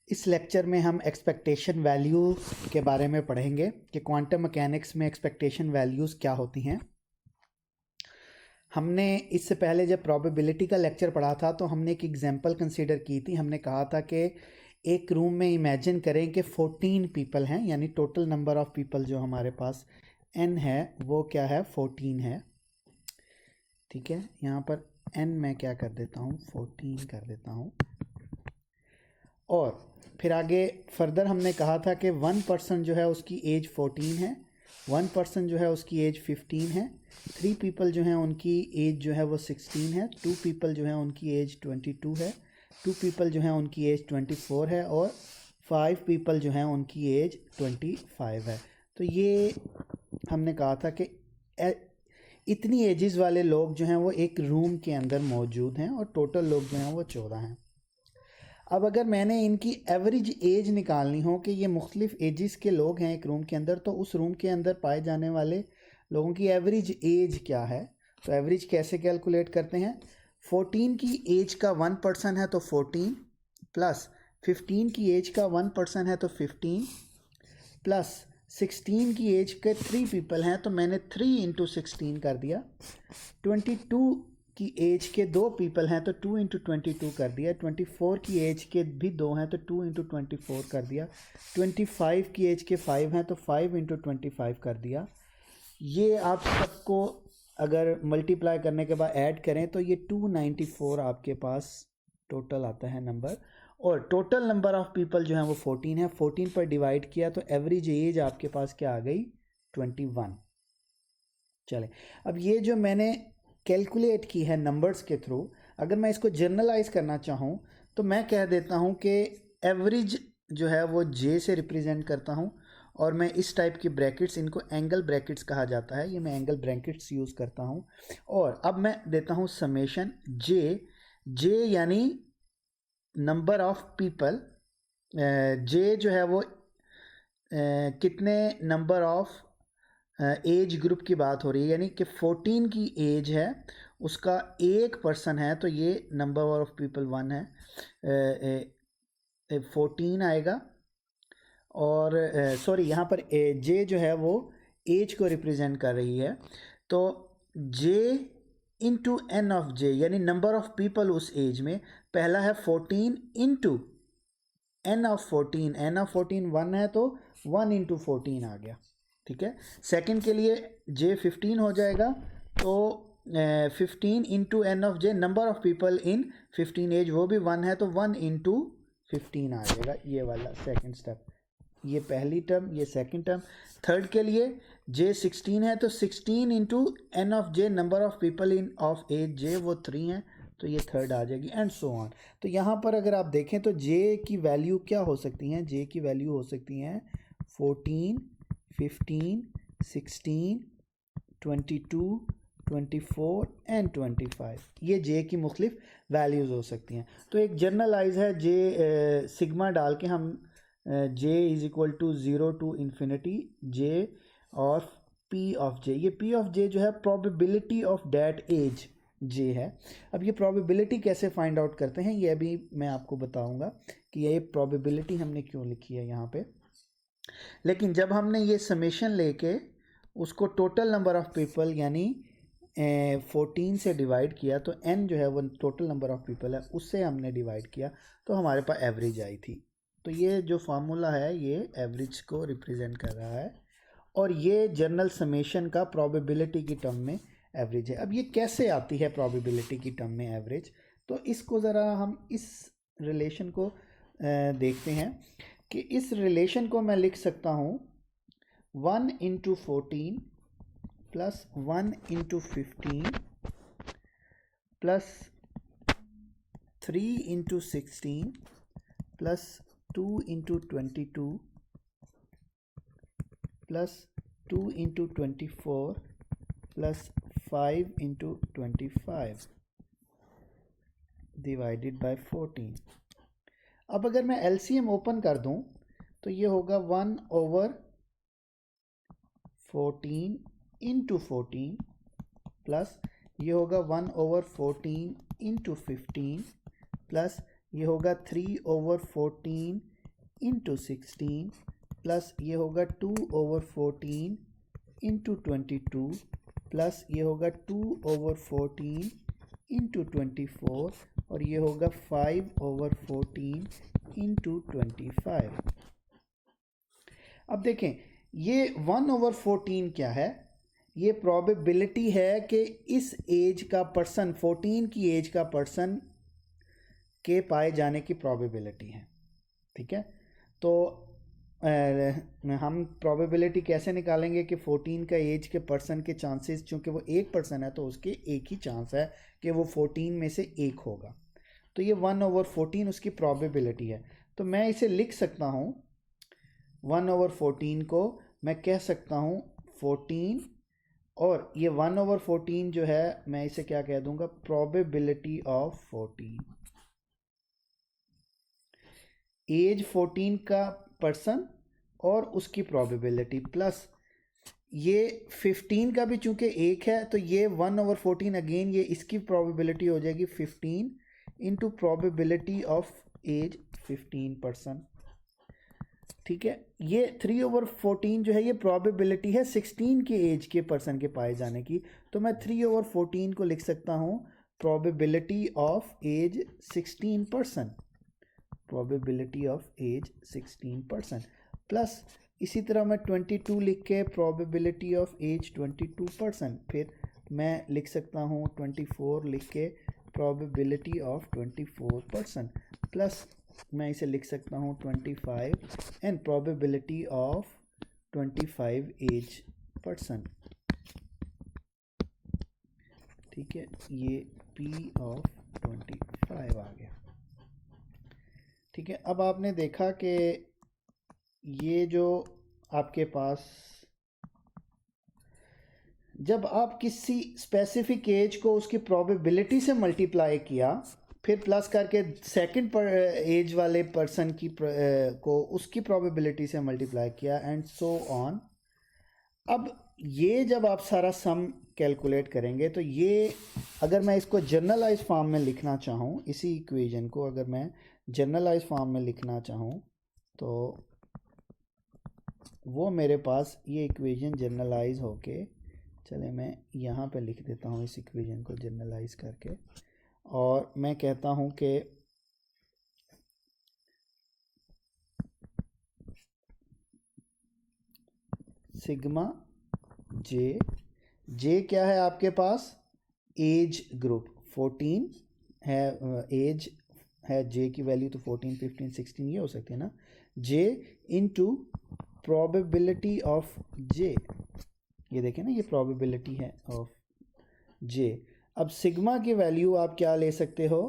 इस लेक्चर में हम एक्सपेक्टेशन वैल्यू के बारे में पढ़ेंगे कि क्वांटम मैकेनिक्स में एक्सपेक्टेशन वैल्यूज़ क्या होती हैं। हमने इससे पहले जब प्रोबेबिलिटी का लेक्चर पढ़ा था तो हमने एक एग्जांपल कंसीडर की थी। हमने कहा था कि एक रूम में इमेजिन करें कि 14 पीपल हैं, यानी टोटल नंबर ऑफ़ पीपल जो हमारे पास n है वो क्या है, 14 है। ठीक है, यहाँ पर n मैं क्या कर देता हूँ, 14 कर देता हूँ। और फिर आगे फर्दर हमने कहा था कि 1 पर्सन जो है उसकी एज 14 है, 1 पर्सन जो है उसकी एज 15 है, 3 पीपल जो हैं उनकी एज जो है वो 16 है, 2 पीपल जो हैं उनकी एज 22 है, 2 पीपल जो हैं उनकी एज 24 है और 5 पीपल जो हैं उनकी एज 25 है। तो ये हमने कहा था कि इतनी एजेस वाले लोग जो हैं वो एक रूम के अंदर मौजूद हैं और टोटल लोग जो हैं वो 14 हैं। अब अगर मैंने इनकी एवरेज एज निकालनी हो कि ये मुख्तलिफ एजेस के लोग हैं एक रूम के अंदर, तो उस रूम के अंदर पाए जाने वाले लोगों की एवरेज एज क्या है, तो एवरेज कैसे कैलकुलेट करते हैं। 14 की एज का 1 पर्सन है तो 14 प्लस 15 की एज का 1 पर्सन है तो 15 प्लस 16 की एज के 3 पीपल हैं तो मैंने 3 इंटू 16 कर दिया। 22 की एज के 2 पीपल हैं तो 2 इंटू 22 कर दिया। 24 की एज के भी 2 हैं तो 2 इंटू 24 कर दिया। 25 की एज के 5 हैं तो 5 इंटू 25 कर दिया। ये आप सबको अगर मल्टीप्लाई करने के बाद ऐड करें तो ये 294 आपके पास टोटल आता है नंबर। और टोटल नंबर ऑफ़ पीपल जो है वो 14 है। 14 पर डिवाइड किया तो एवरेज एज आपके पास क्या आ गई, 21। चले, अब ये जो मैंने कैलकुलेट की है नंबर्स के थ्रू, अगर मैं इसको जर्नलाइज करना चाहूँ तो मैं कह देता हूँ कि एवरेज जो है वो जे से रिप्रेजेंट करता हूँ और मैं इस टाइप की ब्रैकेट्स, इनको एंगल ब्रैकेट्स कहा जाता है, ये मैं एंगल ब्रैकेट्स यूज़ करता हूँ। और अब मैं देता हूँ समेशन जे यानी नंबर ऑफ पीपल, जे जो है वो कितने नंबर ऑफ एज ग्रुप की बात हो रही है, यानी कि 14 की एज है, उसका 1 पर्सन है तो ये नंबर ऑफ पीपल 1 है, 14 आएगा। और सॉरी, यहाँ पर जे जो है वो एज को रिप्रेजेंट कर रही है, तो J into N of J यानी नंबर ऑफ पीपल उस एज में, पहला है 14 into N of 14, N of 14 1 है तो 1 इंटू 14 आ गया। ठीक है, सेकंड के लिए जे 15 हो जाएगा तो 15 into N of J, number of people in 15 age वो भी 1 है तो 1 इंटू 15 आ जाएगा, ये वाला सेकंड स्टेप। ये पहली टर्म, ये सेकंड टर्म। थर्ड के लिए जे 16 है तो 16 into N of J, number of people in of age j वो 3 है तो ये थर्ड आ जाएगी, एंड सो ऑन। तो यहाँ पर अगर आप देखें तो जे की वैल्यू क्या हो सकती हैं, जे की वैल्यू हो सकती हैं 14, 15, 16, 22, 24 एंड 25। ये जे की मुख्तलिफ वैल्यूज़ हो सकती हैं। तो एक जर्नलाइज है जे, सिग्मा डाल के हम j is equal to 0 to infinity j of p of j. ये पी ऑफ जे जो है probability of that age j है। अब ये प्रोबेबिलिटी कैसे फाइंड आउट करते हैं ये अभी मैं आपको बताऊंगा कि ये प्रोबेबिलिटी हमने क्यों लिखी है यहाँ पे। लेकिन जब हमने ये समेशन लेके उसको टोटल नंबर ऑफ़ पीपल यानी 14 से डिवाइड किया तो n जो है वो टोटल नंबर ऑफ़ पीपल है, उससे हमने डिवाइड किया तो हमारे पास एवरेज आई थी। तो ये जो फार्मूला है ये एवरेज को रिप्रेजेंट कर रहा है और ये जनरल समेशन का प्रोबेबिलिटी की टर्म में एवरेज है। अब ये कैसे आती है प्रोबेबिलिटी की टर्म में एवरेज, तो इसको ज़रा हम इस रिलेशन को देखते हैं कि इस रिलेशन को मैं लिख सकता हूँ 1 into 14 plus 1 into 15 plus 3 into 16 plus 2 into 22 plus 2 into 24 plus 5 into 25 divided by 14। अब अगर मैं एलसीएम ओपन कर दूं तो ये होगा 1 ओवर 14 इंटू 14 प्लस ये होगा 1 ओवर 14 इंटू 15 प्लस ये होगा 3 ओवर 14 इंटू 16 प्लस ये होगा 2/14 इंटू 22 प्लस ये होगा 2/14 इंटू 24 और ये होगा 5/14 इंटू 25। अब देखें ये 1/14 क्या है, ये प्रोबेबिलिटी है कि इस एज का पर्सन 14 की एज का पर्सन के पाए जाने की प्रोबेबिलिटी है। ठीक है, तो हम प्रोबेबिलिटी कैसे निकालेंगे कि 14 का एज के पर्सन के चांसेस, चूंकि वो एक पर्सन है तो उसके एक ही चांस है कि वो 14 में से एक होगा, तो ये 1/14 उसकी प्रोबेबिलिटी है। तो मैं इसे लिख सकता हूँ 1/14 को मैं कह सकता हूँ 14 और ये 1/14 जो है मैं इसे क्या कह दूंगा, प्रोबेबिलिटी ऑफ 14, एज 14 का पर्सन और उसकी प्रोबेबिलिटी प्लस ये 15 का भी चूंकि एक है तो ये 1/14 अगेन ये इसकी प्रोबेबिलिटी हो जाएगी 15 इंटू प्रोबेबिलिटी ऑफ एज 15%। ठीक है, ये 3/14 जो है ये प्रोबेबिलिटी है 16 के एज के पर्सन के पाए जाने की, तो मैं 3/14 को लिख सकता हूँ probability of age 16%, probability of age 16% plus इसी तरह मैं 22 लिख के प्रोबेबिलिटी ऑफ एज 22%, फिर मैं लिख सकता हूँ 24 लिख के प्रोबेबिलिटी ऑफ 24% प्लस मैं इसे लिख सकता हूँ 25 and probability of 25 age person. ठीक है, ये P ऑफ 25 आ गया। ठीक है, अब आपने देखा कि ये जो आपके पास जब आप किसी स्पेसिफिक एज को उसकी प्रोबेबिलिटी से मल्टीप्लाई किया फिर प्लस करके सेकंड पर एज वाले पर्सन की को उसकी प्रोबेबिलिटी से मल्टीप्लाई किया एंड सो ऑन। अब ये जब आप सारा सम कैलकुलेट करेंगे तो ये अगर मैं इसको जनरलाइज फॉर्म में लिखना चाहूँ, इसी इक्वेशन को अगर मैं जनरलाइज फॉर्म में लिखना चाहूँ तो वो मेरे पास ये इक्वेशन जनरलाइज होके, चले मैं यहाँ पे लिख देता हूँ इस इक्वेशन को जनरलाइज करके, और मैं कहता हूँ कि सिग्मा जे क्या है आपके पास, एज ग्रुप 14 है, एज है जे की वैल्यू तो 14 15 16 ये हो सकती है ना, जे इनटू प्रोबेबिलिटी ऑफ जे, ये देखें ना ये प्रोबेबिलिटी है ऑफ जे। अब सिग्मा की वैल्यू आप क्या ले सकते हो,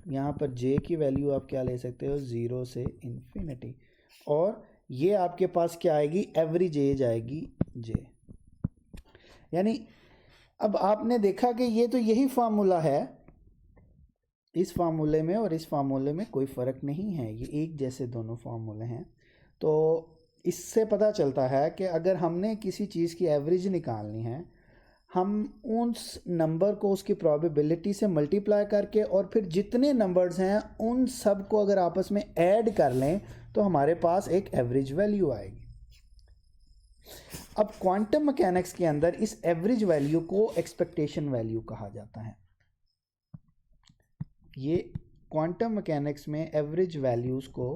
यहाँ पर जे की वैल्यू आप क्या ले सकते हो 0 से इन्फिनिटी, और ये आपके पास क्या आएगी, एवरेज एज आएगी जे। यानी अब आपने देखा कि ये तो यही फार्मूला है, इस फार्मूले में और इस फार्मूले में कोई फ़र्क नहीं है, ये एक जैसे दोनों फार्मूले हैं। तो इससे पता चलता है कि अगर हमने किसी चीज़ की एवरेज निकालनी है, हम उस नंबर को उसकी प्रोबेबिलिटी से मल्टीप्लाई करके और फिर जितने नंबर्स हैं उन सब को अगर आपस में ऐड कर लें तो हमारे पास एक एवरेज वैल्यू आएगी। अब क्वांटम मैकेनिक्स के अंदर इस एवरेज वैल्यू को एक्सपेक्टेशन वैल्यू कहा जाता है। ये क्वांटम मैकेनिक्स में एवरेज वैल्यूज़ को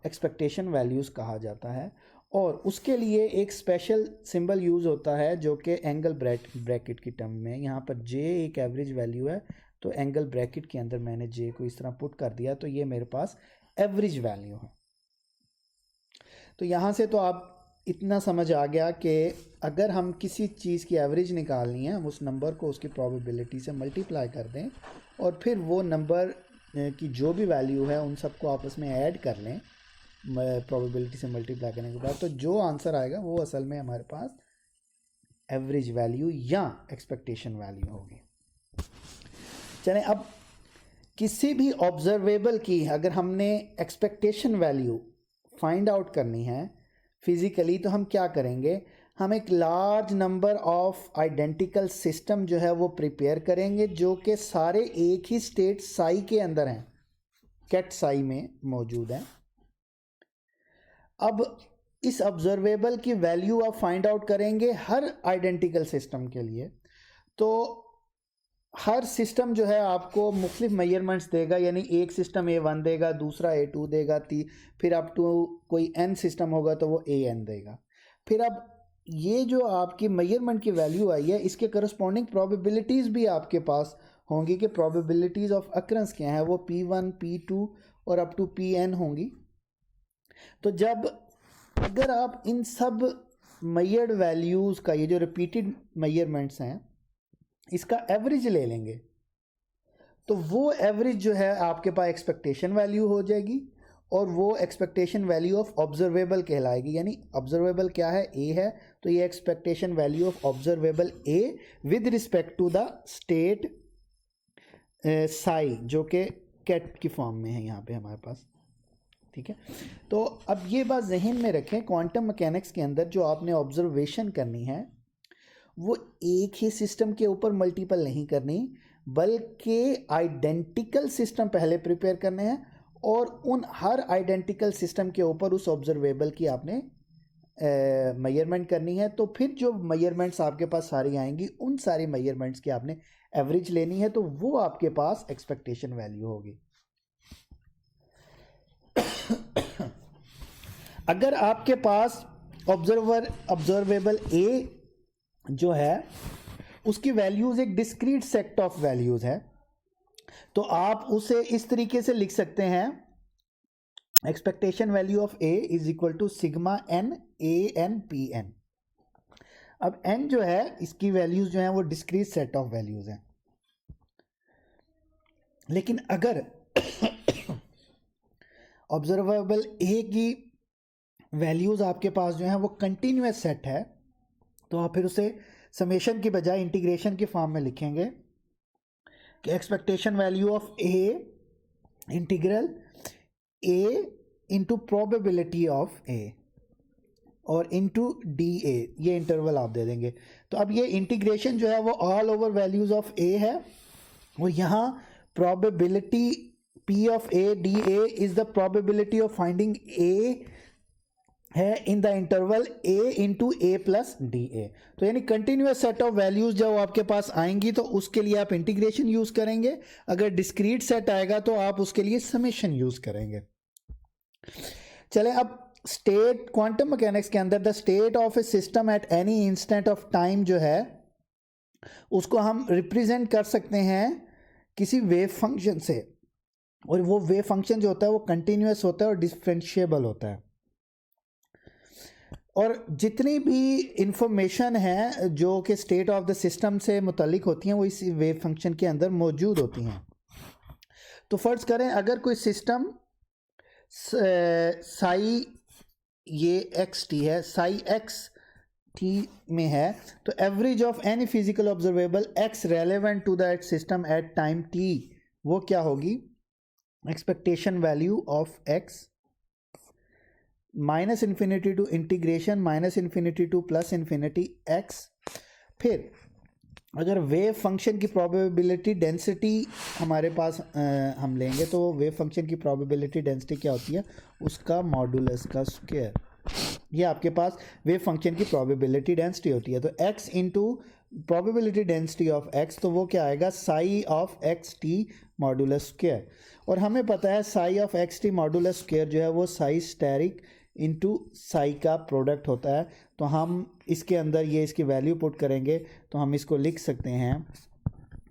एक्सपेक्टेशन वैल्यूज़ कहा जाता है, और उसके लिए एक स्पेशल सिंबल यूज़ होता है जो कि एंगल ब्रैकेट की टर्म में, यहाँ पर जे एक एवरेज वैल्यू है तो एंगल ब्रैकेट के अंदर मैंने जे को इस तरह पुट कर दिया, तो ये मेरे पास एवरेज वैल्यू है। तो यहाँ से तो आप इतना समझ आ गया कि अगर हम किसी चीज़ की एवरेज निकालनी है, हम उस नंबर को उसकी प्रोबेबिलिटी से मल्टीप्लाई कर दें और फिर वो नंबर की जो भी वैल्यू है उन सबको आपस में ऐड कर लें प्रोबेबिलिटी से मल्टीप्लाई करने के बाद, तो जो आंसर आएगा वो असल में हमारे पास एवरेज वैल्यू या एक्सपेक्टेशन वैल्यू होगी। चलें, अब किसी भी ऑब्जर्वेबल की अगर हमने एक्सपेक्टेशन वैल्यू फाइंड आउट करनी है फिज़िकली तो हम क्या करेंगे, हम एक large number of identical system जो है वो प्रिपेयर करेंगे जो कि सारे एक ही स्टेट साई के अंदर हैं। कैट साई में मौजूद हैं। अब इस ऑब्जर्वेबल की वैल्यू आप फाइंड आउट करेंगे हर आइडेंटिकल सिस्टम के लिए। तो हर सिस्टम जो है आपको मुख्तलिफ मेजरमेंट्स देगा, यानी एक सिस्टम A1 देगा, दूसरा A2 देगा, फिर अप टू कोई N सिस्टम होगा तो वो AN देगा। फिर अब ये जो आपकी मेजरमेंट की वैल्यू आई है, इसके करस्पॉन्डिंग प्रोबेबिलिटीज़ भी आपके पास होंगी कि प्रोबेबिलिटीज़ ऑफ अक्रंस क्या है, वो P1, P2 और अप टू PN होंगी। तो जब अगर आप इन सब मेजर्ड वैल्यूज़ का, ये जो रिपीटेड मेजरमेंट्स हैं, इसका एवरेज ले लेंगे तो वो एवरेज जो है आपके पास एक्सपेक्टेशन वैल्यू हो जाएगी, और वो एक्सपेक्टेशन वैल्यू ऑफ ऑब्जर्वेबल कहलाएगी। यानी ऑब्जर्वेबल क्या है, ए है, तो ये expectation value of observable A with respect to the state psi, जो कि कैट की फॉर्म में है यहाँ पे हमारे पास। ठीक है, तो अब ये बात जहन में रखें, क्वांटम मैकेनिक्स के अंदर जो आपने ऑब्जर्वेशन करनी है वो एक ही सिस्टम के ऊपर मल्टीपल नहीं करनी, बल्कि आइडेंटिकल सिस्टम पहले प्रिपेयर करने हैं, और उन हर आइडेंटिकल सिस्टम के ऊपर उस ऑब्जर्वेबल की आपने मेजरमेंट करनी है। तो फिर जो मेजरमेंट्स आपके पास सारी आएंगी, उन सारी मेजरमेंट्स की आपने एवरेज लेनी है, तो वो आपके पास एक्सपेक्टेशन वैल्यू होगी। अगर आपके पास ऑब्जर्वेबल ए जो है उसकी वैल्यूज एक डिस्क्रीट सेट ऑफ वैल्यूज है, तो आप उसे इस तरीके से लिख सकते हैं, expectation value of A is equal to sigma N A N P N. अब एन जो है, इसकी वैल्यूज जो है वो डिस्क्रीट सेट ऑफ वैल्यूज हैं। लेकिन अगर ऑब्जर्वेबल ए की वैल्यूज आपके पास जो है वो कंटिन्यूअस सेट है, तो आप फिर उसे समेशन की बजाय इंटीग्रेशन की फॉर्म में लिखेंगे कि expectation value of a integral a into probability of a और इंटू डी ए, ये इंटरवल आप दे देंगे। तो अब ये इंटीग्रेशन जो है वो all over values of a है, और यहाँ probability p of a d a is the probability of finding a है in the interval a into a plus d a. तो यानी कंटिन्यूअस सेट ऑफ वैल्यूज जब आपके पास आएंगी तो उसके लिए आप इंटीग्रेशन यूज करेंगे, अगर डिस्क्रीट सेट आएगा तो आप उसके लिए समेशन यूज करेंगे। चले, अब स्टेट, क्वांटम मैकेनिक्स के अंदर the state of A system at any instant of time जो है उसको हम रिप्रेजेंट कर सकते हैं किसी वेव फंक्शन से, और वो वेव फंक्शन जो होता है वो कंटिन्यूअस होता है और डिफरेंशिएबल होता है। और जितनी भी इंफॉर्मेशन है जो कि स्टेट ऑफ द सिस्टम से मुतल्लिक होती हैं वो इस वेव फंक्शन के अंदर मौजूद होती हैं। तो फ़र्ज़ करें अगर कोई सिस्टम साई ये एक्स टी है, साई एक्स टी में है, तो average of any physical observable X relevant to that system at time T वो क्या होगी, expectation value of X minus infinity to integration minus infinity to plus infinity X. फिर अगर wave function की probability density हमारे पास हम लेंगे, तो वेव फंक्शन की प्रोबेबिलिटी डेंसिटी क्या होती है, उसका मॉडुलस का स्क्वायर। ये आपके पास वेव फंक्शन की प्रोबेबिलिटी डेंसिटी होती है। तो x into probability density of x, तो वो क्या आएगा, sigh of x T modulus square. और हमें पता है sigh of x T modulus square जो है वो साई स्टेरिक इंटू साई का प्रोडक्ट होता है। तो हम इसके अंदर ये इसकी वैल्यू पुट करेंगे तो हम इसको लिख सकते हैं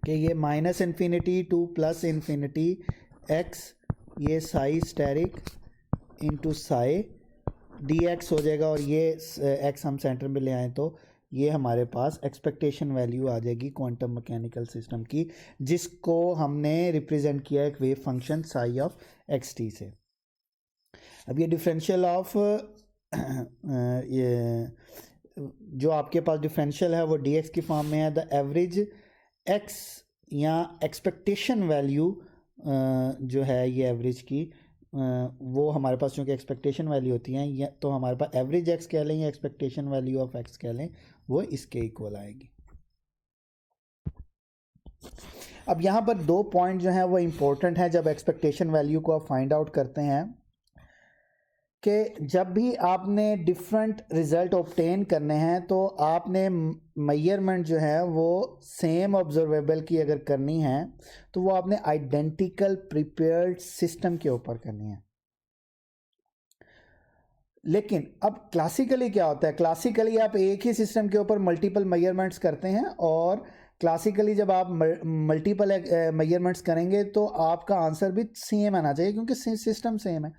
कि ये minus infinity to plus infinity x, ये psi steric into psi d x हो जाएगा, और ये एक्स हम सेंटर में ले आए तो ये हमारे पास एक्सपेक्टेशन वैल्यू आ जाएगी क्वांटम मैकेनिकल सिस्टम की, जिसको हमने रिप्रेजेंट किया एक wave function sigh of x T से। अब ये डिफरेंशियल ऑफ ये जो आपके पास डिफरेंशियल है वो डी एक्स की फॉर्म में है। द एवरेज एक्स या एक्सपेक्टेशन वैल्यू जो है ये एवरेज की वो हमारे पास चूँकि एक्सपेक्टेशन वैल्यू होती हैं, या तो हमारे पास एवरेज एक्स कह लें या एक्सपेक्टेशन वैल्यू ऑफ एक्स कह लें, वो इसके इक्वल आएगी। अब यहाँ पर 2 पॉइंट जो हैं वो इम्पोर्टेंट हैं जब एक्सपेक्टेशन वैल्यू को आप फाइंड आउट करते हैं, कि जब भी आपने डिफरेंट रिज़ल्ट ऑब्टेन करने हैं तो आपने मेजरमेंट जो है वो सेम ऑब्जर्वेबल की अगर करनी है तो वो आपने आइडेंटिकल प्रिपेयर्ड सिस्टम के ऊपर करनी है। लेकिन अब क्लासिकली क्या होता है, क्लासिकली आप एक ही सिस्टम के ऊपर मल्टीपल मेजरमेंट्स करते हैं, और क्लासिकली जब आप मल्टीपल मेजरमेंट्स करेंगे तो आपका आंसर भी सेम आना चाहिए क्योंकि सिस्टम सेम है।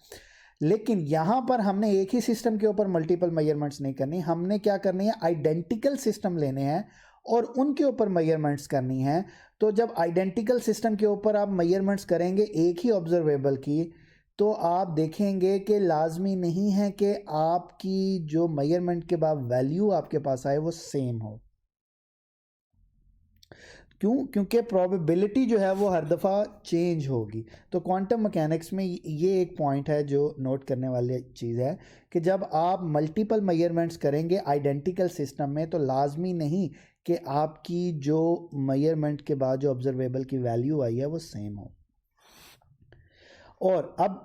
लेकिन यहाँ पर हमने एक ही सिस्टम के ऊपर मल्टीपल मेजरमेंट्स नहीं करनी, हमने क्या करनी है, आइडेंटिकल सिस्टम लेने हैं और उनके ऊपर मेजरमेंट्स करनी है। तो जब आइडेंटिकल सिस्टम के ऊपर आप मेजरमेंट्स करेंगे एक ही ऑब्जर्वेबल की, तो आप देखेंगे कि लाजमी नहीं है कि आपकी जो मेजरमेंट के बाद वैल्यू आपके पास आए वो सेम हो। क्यों? क्योंकि प्रोबेबिलिटी जो है वो हर दफ़ा चेंज होगी। तो क्वांटम मैकेनिक्स में ये एक पॉइंट है जो नोट करने वाली चीज़ है कि जब आप मल्टीपल मेजरमेंट्स करेंगे आइडेंटिकल सिस्टम में तो लाजमी नहीं कि आपकी जो मेजरमेंट के बाद जो ऑब्जर्वेबल की वैल्यू आई है वो सेम हो। और अब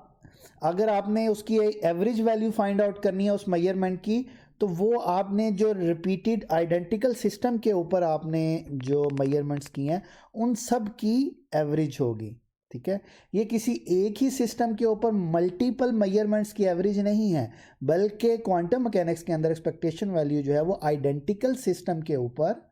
अगर आपने उसकी एवरेज वैल्यू फाइंड आउट करनी है उस मेजरमेंट की, तो वो आपने जो रिपीटेड आइडेंटिकल सिस्टम के ऊपर आपने जो मेजरमेंट्स किए हैं उन सब की एवरेज होगी। ठीक है, ये किसी एक ही सिस्टम के ऊपर मल्टीपल मेजरमेंट्स की एवरेज नहीं है, बल्कि क्वांटम मैकेनिक्स के अंदर एक्सपेक्टेशन वैल्यू जो है वो आइडेंटिकल सिस्टम के ऊपर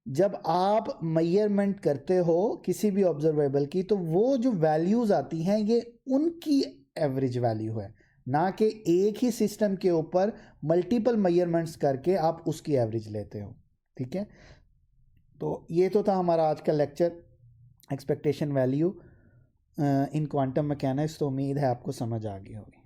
जब आप मेजरमेंट करते हो किसी भी ऑब्जर्वेबल की तो वो जो वैल्यूज़ आती हैं ये उनकी एवरेज वैल्यू है, ना कि एक ही सिस्टम के ऊपर मल्टीपल मेजरमेंट्स करके आप उसकी एवरेज लेते हो। ठीक है, तो ये तो था हमारा आज का lecture expectation value in quantum mechanics. तो उम्मीद है आपको समझ आ गई होगी।